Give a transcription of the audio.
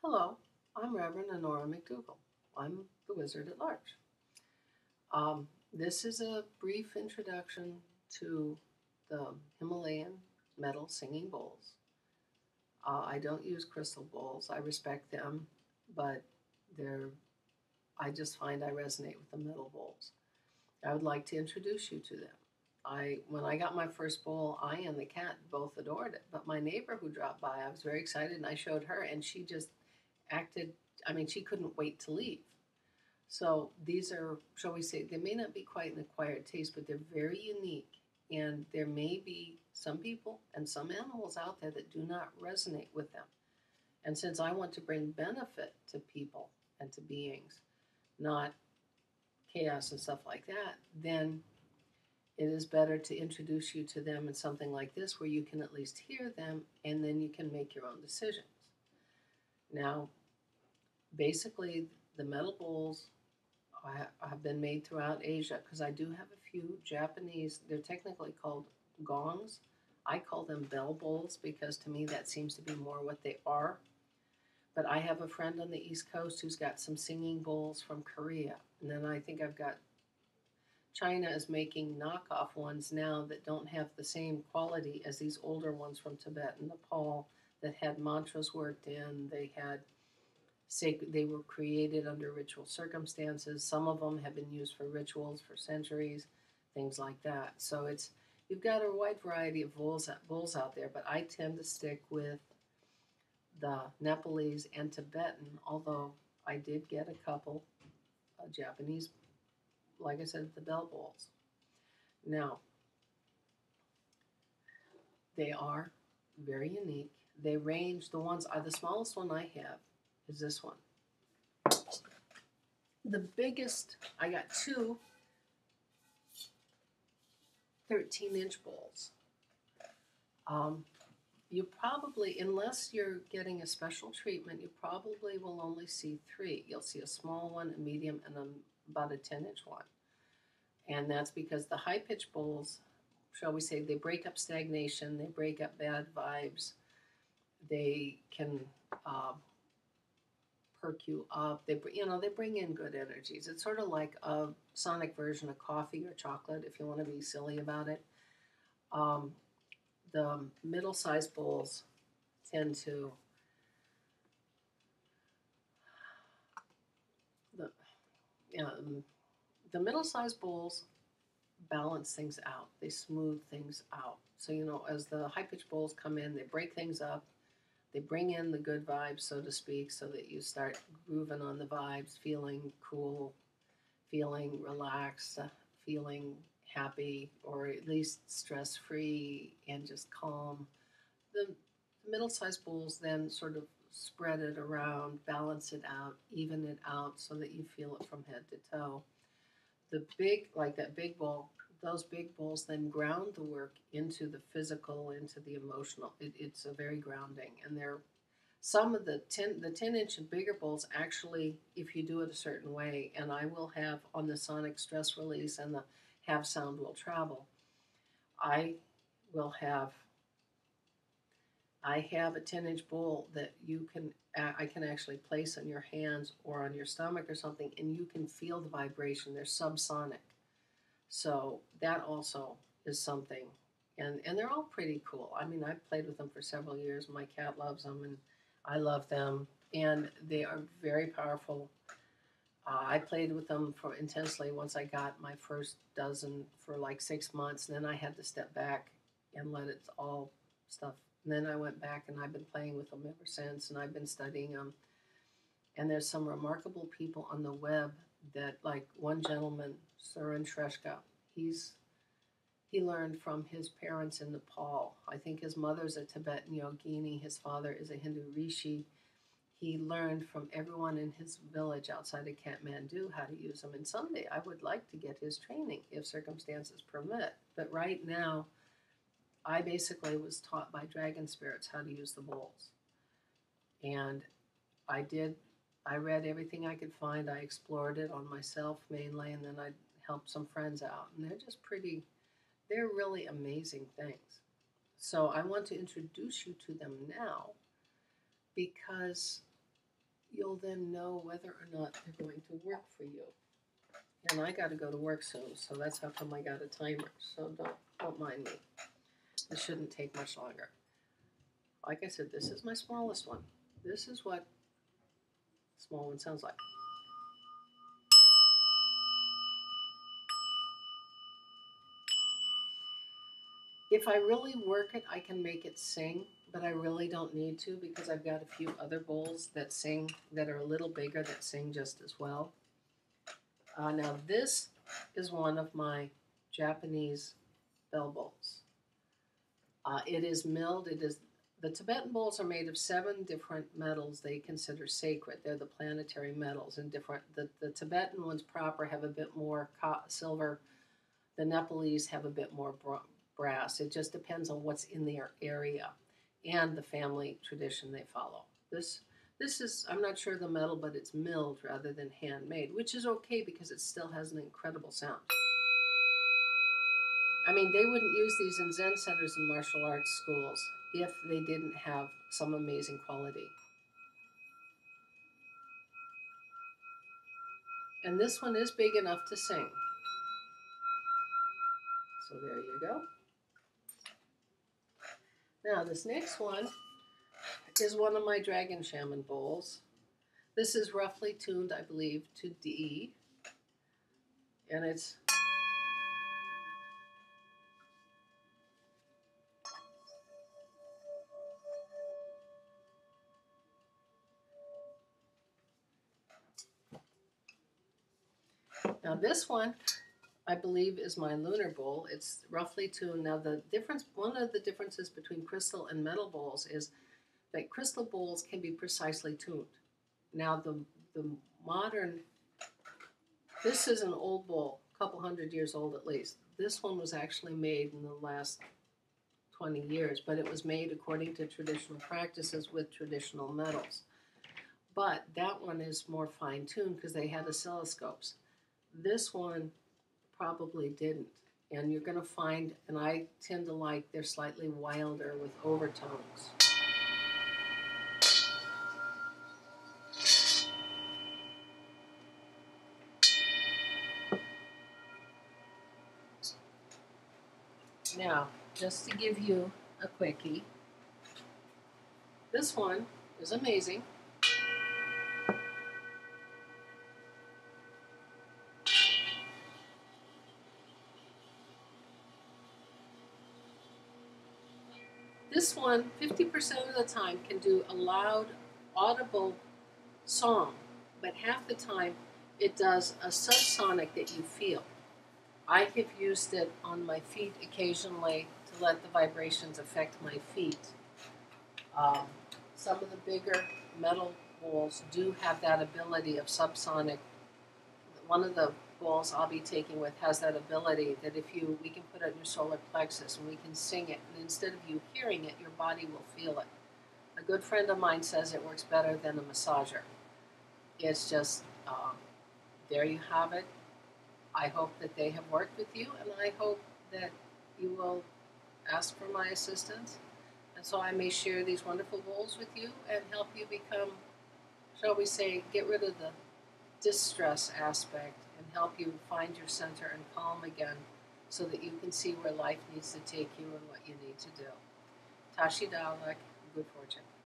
Hello, I'm Reverend Honora McDougall. I'm the Wizard at Large. This is a brief introduction to the Himalayan metal singing bowls. I don't use crystal bowls. I respect them, but they're I just find I resonate with the metal bowls. I would like to introduce you to them. When I got my first bowl, I and the cat both adored it. But my neighbor who dropped by, I was very excited, and I showed her, and she just acted. I mean, she couldn't wait to leave. So these are, shall we say, they may not be quite an acquired taste, but they're very unique. And there may be some people and some animals out there that do not resonate with them. And since I want to bring benefit to people and to beings, not chaos and stuff like that, then it is better to introduce you to them in something like this where you can at least hear them and then you can make your own decisions. Now, basically, the metal bowls have been made throughout Asia because I do have a few Japanese, they're technically called gongs. I call them bell bowls because to me that seems to be more what they are. But I have a friend on the East Coast who's got some singing bowls from Korea. And then I think I've got China is making knockoff ones now that don't have the same quality as these older ones from Tibet and Nepal that had mantras worked in. They were created under ritual circumstances. Some of them have been used for rituals for centuries, things like that. So you've got a wide variety of bowls out there, but I tend to stick with the Nepalese and Tibetan, although I did get a couple Japanese, like I said, the bell bowls. Now, they are very unique. They range, the smallest one I have is this one. The biggest, I got two 13-inch bowls. You probably, unless you're getting a special treatment, you probably will only see three. You'll see a small one, a medium, and about a 10-inch one. And that's because the high-pitch bowls, shall we say, they break up stagnation, they break up bad vibes, they can perk you up. They bring in good energies. It's sort of like a sonic version of coffee or chocolate, if you want to be silly about it. The middle-sized bowls tend to the the middle-sized bowls balance things out. They smooth things out. So as the high-pitched bowls come in, they break things up. They bring in the good vibes, so to speak, so that you start grooving on the vibes, feeling cool, feeling relaxed, feeling happy, or at least stress-free and just calm. The middle-sized bowls then sort of spread it around, balance it out, even it out so that you feel it from head to toe. Like that big bowl, those big bowls then ground the work into the physical, into the emotional. It's a very grounding, and some of the 10-inch and bigger bowls actually, if you do it a certain way, and I will have on the sonic stress release and the have sound will travel. I will have. I have a 10-inch bowl that I can actually place on your hands or on your stomach or something, and you can feel the vibration. They're subsonic. So that also is something. And they're all pretty cool. I mean, I've played with them for several years. My cat loves them, and I love them. And they are very powerful. I played with them intensely once I got my first dozen for like 6 months. And then I had to step back and let it all stuff. And then I went back, and I've been playing with them ever since. And I've been studying them. And there's some remarkable people on the web that, like one gentleman, Suren Shrestha, he learned from his parents in Nepal. I think his mother's a Tibetan yogini. His father is a Hindu rishi. He learned from everyone in his village outside of Kathmandu how to use them. And someday I would like to get his training if circumstances permit. But right now, I basically was taught by dragon spirits how to use the bowls. And I read everything I could find. I explored it on myself mainly, and then I helped some friends out. And they're really amazing things. So I want to introduce you to them now because you'll then know whether or not they're going to work for you. And I got to go to work soon, so that's how come I got a timer. So don't mind me. This shouldn't take much longer. Like I said, this is my smallest one. This is what a small one sounds like. If I really work it, I can make it sing, but I really don't need to because I've got a few other bowls that sing, that are a little bigger, that sing just as well. Now this is one of my Japanese bell bowls. It is milled. The Tibetan bowls are made of 7 different metals they consider sacred. They're the planetary metals, and the Tibetan ones proper have a bit more silver. The Nepalese have a bit more brass. It just depends on what's in their area and the family tradition they follow. This is, I'm not sure the metal, but it's milled rather than handmade, which is okay because it still has an incredible sound. I mean, they wouldn't use these in Zen centers and martial arts schools if they didn't have some amazing quality. And this one is big enough to sing. So there you go. Now this next one is one of my Dragon Shaman bowls. This is roughly tuned, I believe, to D. And it's now this one, I believe, is my lunar bowl. It's roughly tuned. Now the difference, one of the differences between crystal and metal bowls is that crystal bowls can be precisely tuned. Now the modern, this is an old bowl, a couple hundred years old at least. This one was actually made in the last 20 years, but it was made according to traditional practices with traditional metals. But that one is more fine-tuned because they had oscilloscopes. This one probably didn't. And you're going to find, and I tend to like, they're slightly wilder with overtones. Now, just to give you a quickie, this one is amazing. This one, 50% of the time, can do a loud, audible song, but half the time it does a subsonic that you feel. I have used it on my feet occasionally to let the vibrations affect my feet. Some of the bigger metal bowls do have that ability of subsonic. One of the bowls I'll be taking with has that ability that we can put it in your solar plexus and we can sing it, and instead of you hearing it, your body will feel it. A good friend of mine says it works better than a massager. It's just, there you have it. I hope that they have worked with you, and I hope that you will ask for my assistance, and so I may share these wonderful bowls with you and help you become, shall we say, get rid of the distress aspect and help you find your center and calm again so that you can see where life needs to take you and what you need to do. Tashi Dalek, good fortune.